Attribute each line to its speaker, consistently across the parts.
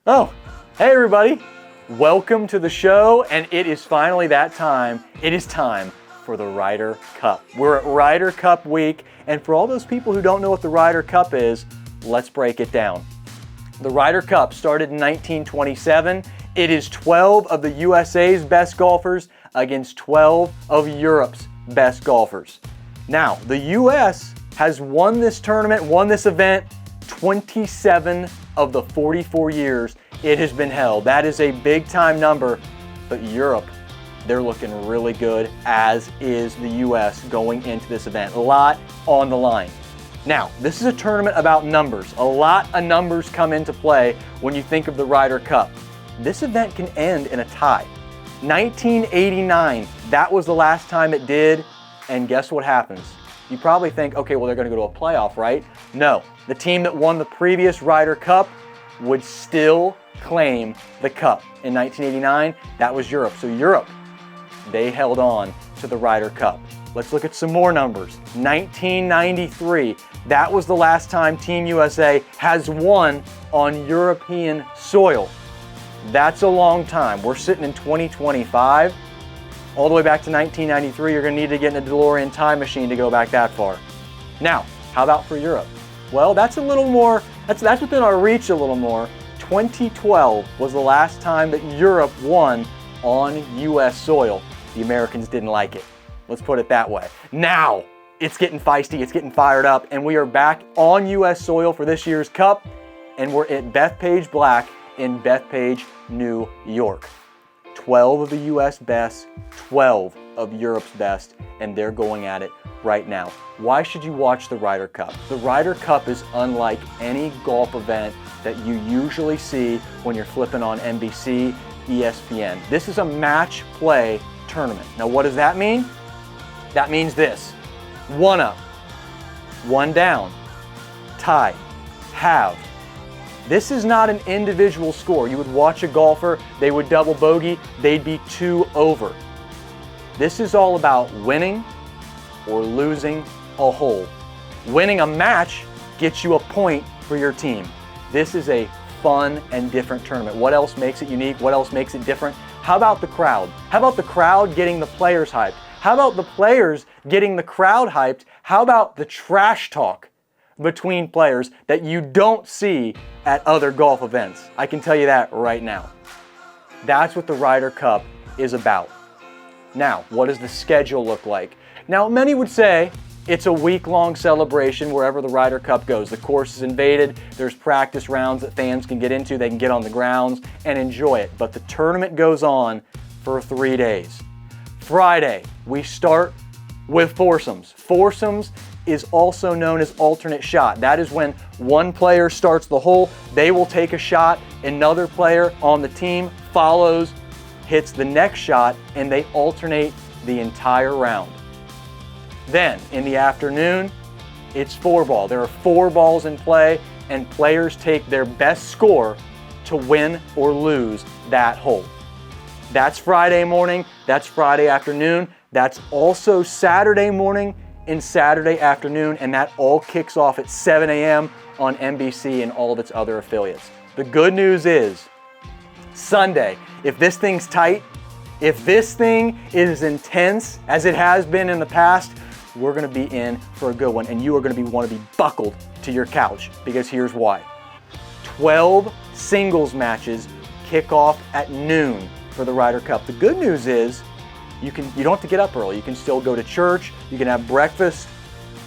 Speaker 1: Oh, hey everybody. Welcome to the show, and it is finally that time. It is time for the Ryder Cup. We're at Ryder Cup week, and for all those people who don't know what the Ryder Cup is, let's break it down. The Ryder Cup started in 1927. It is 12 of the USA's best golfers against 12 of Europe's best golfers. Now, the US has won this tournament, won this event, 27 of the 44 years it has been held. That is a big time number, but Europe, they're looking really good, as is the US going into this event. A lot on the line. Now, this is a tournament about numbers. A lot of numbers come into play when you think of the Ryder Cup. This event can end in a tie. 1989, that was the last time it did, and guess what happens? You probably think, okay, well, they're going to go to a playoff, right? No, the team that won the previous Ryder Cup would still claim the cup. In 1989, that was Europe. So Europe, they held on to the Ryder Cup. Let's look at some more numbers. 1993, that was the last time Team USA has won on European soil. That's a long time. We're sitting in 2025. All the way back to 1993, you're going to need to get in a DeLorean time machine to go back that far. Now, how about for Europe? Well, that's a little more, that's within our reach a little more. 2012 was the last time that Europe won on US soil. The Americans didn't like it. Let's put it that way. Now, it's getting feisty, it's getting fired up, and we are back on US soil for this year's Cup, and we're at Bethpage Black in Bethpage, New York. 12 of the US best, 12 of Europe's best, and they're going at it right now. Why should you watch the Ryder Cup? The Ryder Cup is unlike any golf event that you usually see when you're flipping on NBC, ESPN. This is a match play tournament. Now, what does that mean? That means this: one up, one down, tie, halve. This is not an individual score. You would watch a golfer, they would double bogey, they'd be 2 over. This is all about winning or losing a hole. Winning a match gets you a point for your team. This is a fun and different tournament. What else makes it unique? What else makes it different? How about the crowd? How about the crowd getting the players hyped? How about the players getting the crowd hyped? How about the trash talk between players that you don't see at other golf events? I can tell you that right now. That's what the Ryder Cup is about. Now, what does the schedule look like? Now, many would say it's a week-long celebration wherever the Ryder Cup goes. The course is invaded, there's practice rounds that fans can get into, they can get on the grounds and enjoy it. But the tournament goes on for 3 days. Friday, we start with foursomes. Foursomes is also known as alternate shot. That is when one player starts the hole, they will take a shot, another player on the team follows, hits the next shot, and they alternate the entire round. Then, in the afternoon, it's 4-ball. There are 4 balls in play, and players take their best score to win or lose that hole. That's Friday morning, that's Friday afternoon, that's also Saturday morning and Saturday afternoon, and that all kicks off at 7 a.m. on NBC and all of its other affiliates. The good news is, Sunday, if this thing's tight, if this thing is as intense as it has been in the past, we're going to be in for a good one, and you are going to want to be buckled to your couch, because here's why. 12 singles matches kick off at noon for the Ryder Cup. The good news is you don't have to get up early. You can still go to church, you can have breakfast,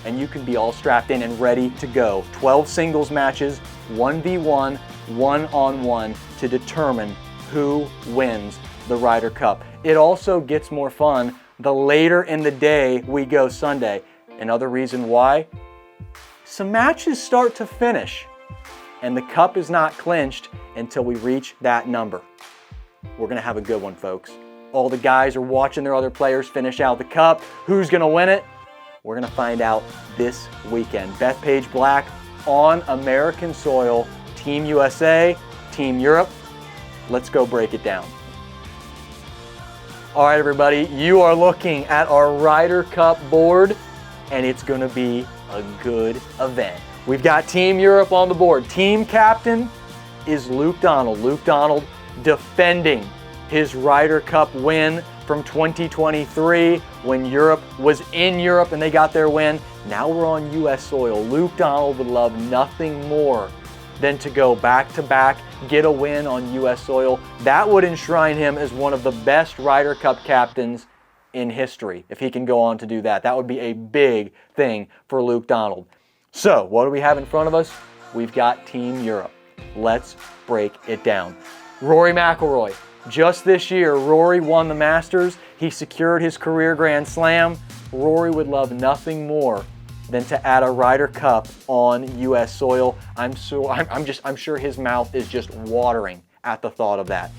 Speaker 1: and you can be all strapped in and ready to go. 12 singles matches, 1v1, 1-on-1 to determine who wins the Ryder Cup. It also gets more fun the later in the day we go Sunday. Another reason why? Some matches start to finish, and the cup is not clinched until we reach that number. We're going to have a good one, folks. All the guys are watching their other players finish out the cup. Who's going to win it? We're going to find out this weekend. Bethpage Black on American soil. Team USA, Team Europe. Let's go break it down. All right, everybody, you are looking at our Ryder Cup board, and it's going to be a good event. We've got Team Europe on the board. Team captain is Luke Donald. Luke Donald defending his Ryder Cup win from 2023 when Europe was in Europe and they got their win. Now we're on U.S. soil. Luke Donald would love nothing more than to go back-to-back, get a win on U.S. soil. That would enshrine him as one of the best Ryder Cup captains in history if he can go on to do that. That would be a big thing for Luke Donald. So what do we have in front of us? We've got Team Europe. Let's break it down. Rory McIlroy. Just this year, Rory won the Masters. He secured his career Grand Slam. Rory would love nothing more than to add a Ryder Cup on U.S. soil. I'm sure his mouth is just watering at the thought of that.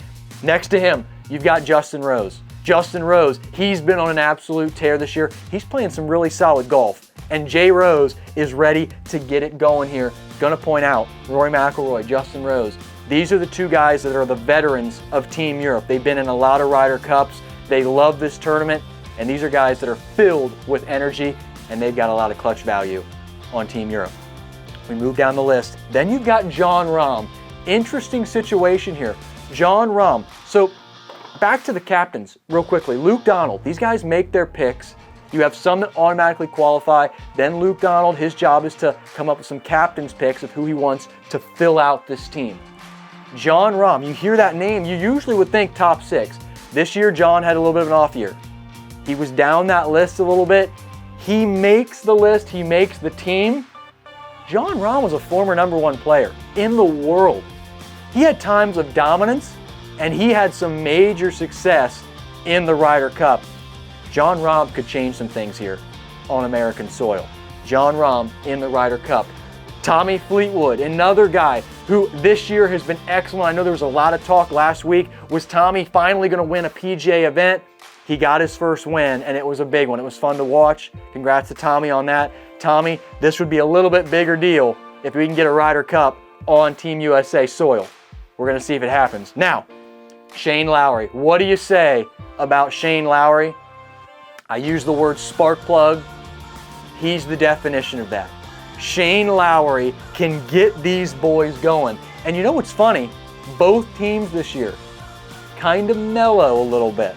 Speaker 1: Next to him, you've got Justin Rose. Justin Rose, he's been on an absolute tear this year. He's playing some really solid golf. And Jay Rose is ready to get it going here. Gonna point out, Rory McIlroy, Justin Rose, these are the two guys that are the veterans of Team Europe. They've been in a lot of Ryder Cups. They love this tournament, and these are guys that are filled with energy, and they've got a lot of clutch value on Team Europe. We move down the list. Then you've got Jon Rahm. Interesting situation here. Jon Rahm. So back to the captains real quickly. Luke Donald. These guys make their picks. You have some that automatically qualify. Then Luke Donald, his job is to come up with some captain's picks of who he wants to fill out this team. Jon Rahm, you hear that name, you usually would think top 6. This year, Jon had a little bit of an off year. He was down that list a little bit. He makes the list, he makes the team. Jon Rahm was a former #1 player in the world. He had times of dominance, and he had some major success in the Ryder Cup. Jon Rahm could change some things here on American soil. Jon Rahm in the Ryder Cup. Tommy Fleetwood, another guy who this year has been excellent. I know there was a lot of talk last week. Was Tommy finally going to win a PGA event? He got his first win, and it was a big one. It was fun to watch. Congrats to Tommy on that. Tommy, this would be a little bit bigger deal if we can get a Ryder Cup on Team USA soil. We're going to see if it happens. Now, Shane Lowry. What do you say about Shane Lowry? I use the word spark plug. He's the definition of that. Shane Lowry can get these boys going. And you know what's funny? Both teams this year kind of mellow a little bit.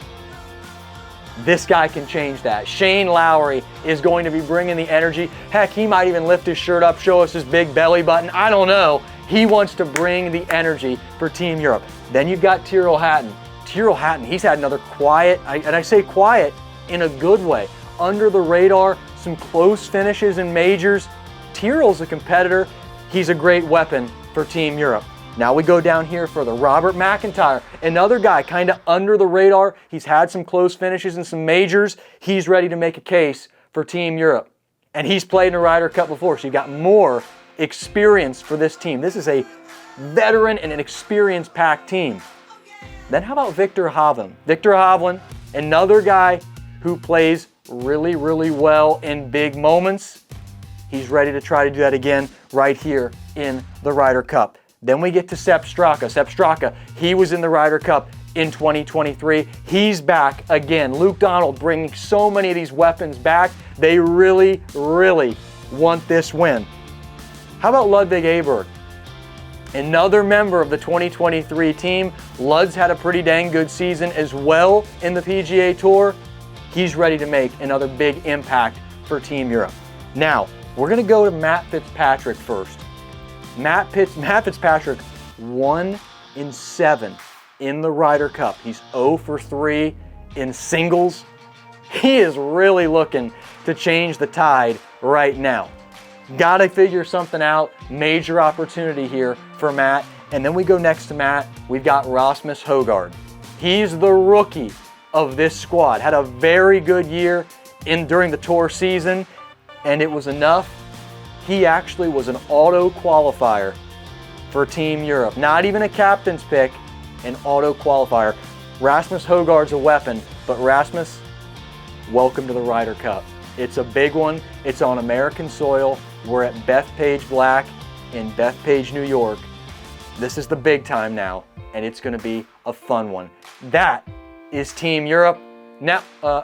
Speaker 1: This guy can change that. Shane Lowry is going to be bringing the energy. Heck, he might even lift his shirt up, show us his big belly button. I don't know. He wants to bring the energy for Team Europe. Then you've got Tyrrell Hatton. Tyrrell Hatton, he's had another quiet, and I say quiet in a good way, under the radar, some close finishes in majors. Tyrrell's a competitor. He's a great weapon for Team Europe. Now we go down here for the Robert McIntyre, another guy kind of under the radar. He's had some close finishes in some majors. He's ready to make a case for Team Europe. And he's played in a Ryder Cup before, so you've got more experience for this team. This is a veteran and an experience-packed team. Then how about Viktor Hovland? Viktor Hovland, another guy who plays really, really well in big moments. He's ready to try to do that again right here in the Ryder Cup. Then we get to Sepp Straka. Sepp Straka, he was in the Ryder Cup in 2023. He's back again. Luke Donald bringing so many of these weapons back. They really, really want this win. How about Ludwig Aberg? Another member of the 2023 team. Lud's had a pretty dang good season as well in the PGA Tour. He's ready to make another big impact for Team Europe. Now, we're going to go to Matt Fitzpatrick first. Matt Fitzpatrick, 1-7 in the Ryder Cup. He's 0 for 3 in singles. He is really looking to change the tide right now. Got to figure something out. Major opportunity here for Matt. And then we go next to Matt. We've got Rasmus Højgaard. He's the rookie of this squad. Had a very good year during the tour season, and it was enough. He actually was an auto qualifier for Team Europe. Not even a captain's pick, an auto qualifier. Rasmus Højgaard's a weapon, but Rasmus, welcome to the Ryder Cup. It's a big one. It's on American soil. We're at Bethpage Black in Bethpage, New York. This is the big time now, and it's going to be a fun one. That is Team Europe. Now, I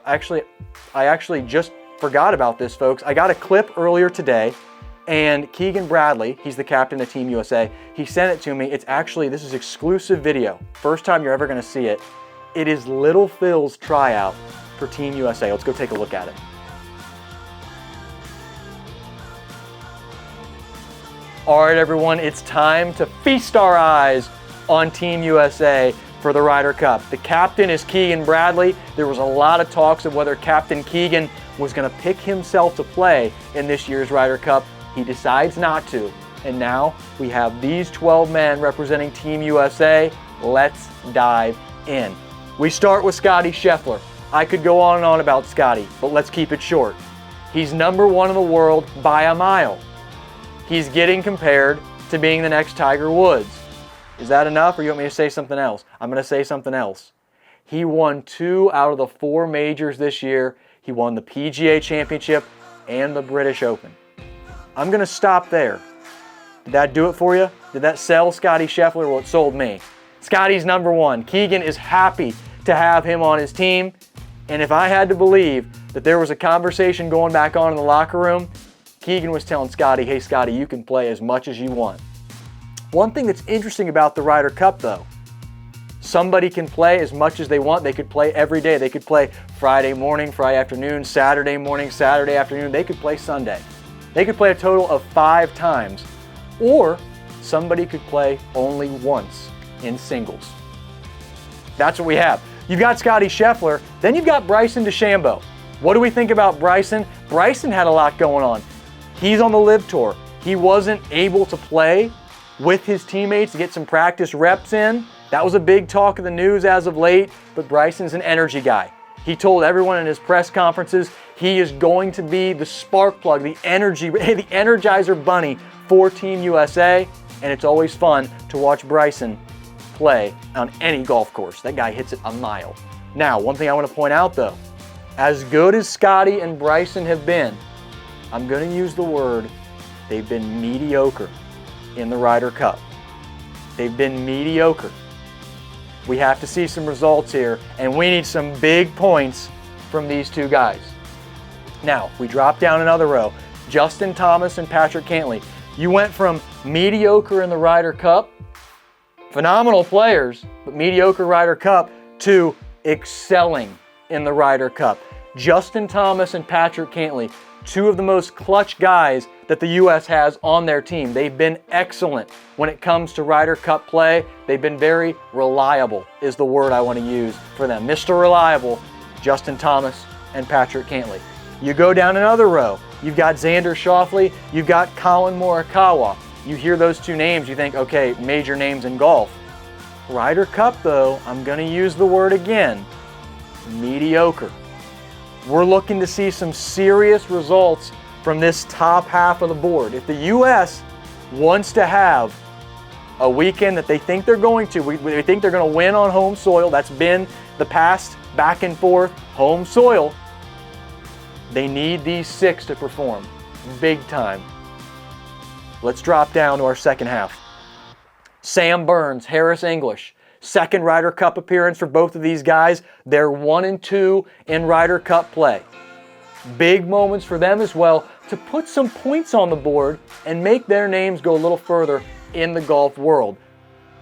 Speaker 1: actually just forgot about this, folks. I got a clip earlier today And Keegan Bradley, he's the captain of Team USA, he sent it to me. It's actually, this is exclusive video. First time you're ever gonna see it. It is Little Phil's tryout for Team USA. Let's go take a look at it. All right, everyone, it's time to feast our eyes on Team USA for the Ryder Cup. The captain is Keegan Bradley. There was a lot of talks of whether Captain Keegan was gonna pick himself to play in this year's Ryder Cup. He decides not to, and now we have these 12 men representing Team USA. Let's dive in. We start with Scottie Scheffler. I could go on and on about Scottie, but let's keep it short. He's #1 in the world by a mile. He's getting compared to being the next Tiger Woods. Is that enough, or you want me to say something else? I'm going to say something else. He won 2 out of the 4 majors this year. He won the PGA Championship and the British Open. I'm going to stop there. Did that do it for you? Did that sell Scottie Scheffler? Well, it sold me. Scottie's #1. Keegan is happy to have him on his team. And if I had to believe that there was a conversation going back on in the locker room, Keegan was telling Scottie, hey, Scottie, you can play as much as you want. One thing that's interesting about the Ryder Cup, though, somebody can play as much as they want. They could play every day. They could play Friday morning, Friday afternoon, Saturday morning, Saturday afternoon. They could play Sunday. They could play a total of 5 times. Or somebody could play only once in singles. That's what we have. You've got Scottie Scheffler, then you've got Bryson DeChambeau. What do we think about Bryson? Bryson had a lot going on. He's on the LIV Tour. He wasn't able to play with his teammates to get some practice reps in. That was a big talk of the news as of late, but Bryson's an energy guy. He told everyone in his press conferences he is going to be the spark plug, the Energizer Bunny for Team USA, and it's always fun to watch Bryson play on any golf course. That guy hits it a mile. Now, one thing I want to point out though, as good as Scottie and Bryson have been, I'm going to use the word, they've been mediocre in the Ryder Cup. They've been mediocre. We have to see some results here, and we need some big points from these 2 guys. Now, we drop down another row. Justin Thomas and Patrick Cantlay. You went from mediocre in the Ryder Cup, phenomenal players, but mediocre Ryder Cup, to excelling in the Ryder Cup. Justin Thomas and Patrick Cantlay, 2 of the most clutch guys that the U.S. has on their team. They've been excellent when it comes to Ryder Cup play. They've been very reliable, is the word I want to use for them. Mr. Reliable, Justin Thomas and Patrick Cantlay. You go down another row. You've got Xander Schauffele. You've got Colin Morikawa. You hear those 2 names, you think, okay, major names in golf. Ryder Cup, though, I'm going to use the word again, mediocre. We're looking to see some serious results from this top half of the board. If the U.S. wants to have a weekend that they think they're going to, they think they're going to win on home soil, that's been the past back and forth home soil, they need these 6 to perform big time. Let's drop down to our second half. Sam Burns, Harris English. Second Ryder Cup appearance for both of these guys. They're 1 and 2 in Ryder Cup play. Big moments for them as well to put some points on the board and make their names go a little further in the golf world.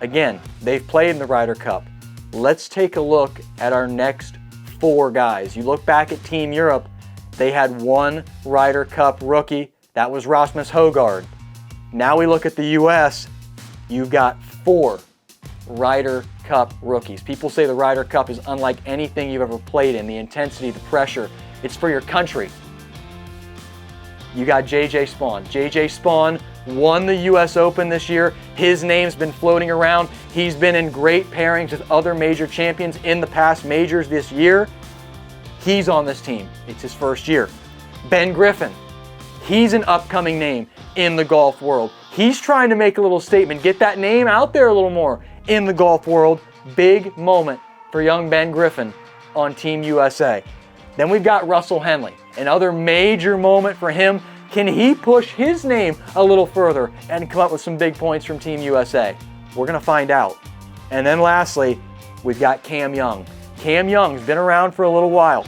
Speaker 1: Again, they've played in the Ryder Cup. Let's take a look at our next 4 guys. You look back at Team Europe, they had 1 Ryder Cup rookie. That was Rasmus Højgaard. Now we look at the U.S., you've got 4 Ryder Cup rookies. People say the Ryder Cup is unlike anything you've ever played in. The intensity, the pressure, it's for your country. You got J.J. Spaun. J.J. Spaun won the U.S. Open this year. His name's been floating around. He's been in great pairings with other major champions in the past majors this year. He's on this team. It's his first year. Ben Griffin. He's an upcoming name in the golf world. He's trying to make a little statement, get that name out there a little more in the golf world. Big moment for young Ben Griffin on Team USA. Then we've got Russell Henley, another major moment for him. Can he push his name a little further and come up with some big points from Team USA? We're going to find out. And then lastly, we've got Cam Young. Cam Young's been around for a little while.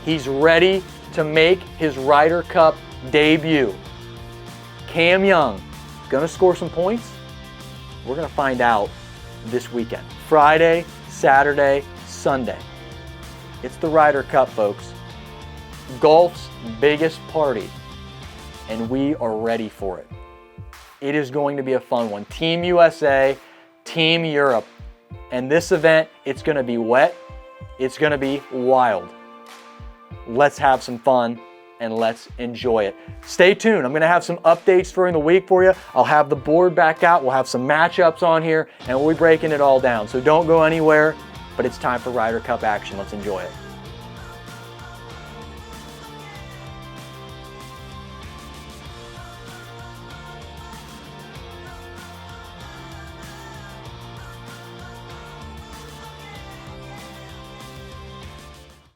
Speaker 1: He's ready to make his Ryder Cup debut. Cam Young gonna score some points? We're gonna find out this weekend. Friday, Saturday, Sunday. It's the Ryder Cup, folks. Golf's biggest party, and we are ready for it. It is going to be a fun one. Team USA, Team Europe. And this event, it's gonna be wet, it's gonna be wild. Let's have some fun and let's enjoy it. Stay tuned. I'm gonna have some updates during the week for you. I'll have the board back out. We'll have some matchups on here and we'll be breaking it all down. So don't go anywhere, but it's time for Ryder Cup action. Let's enjoy it.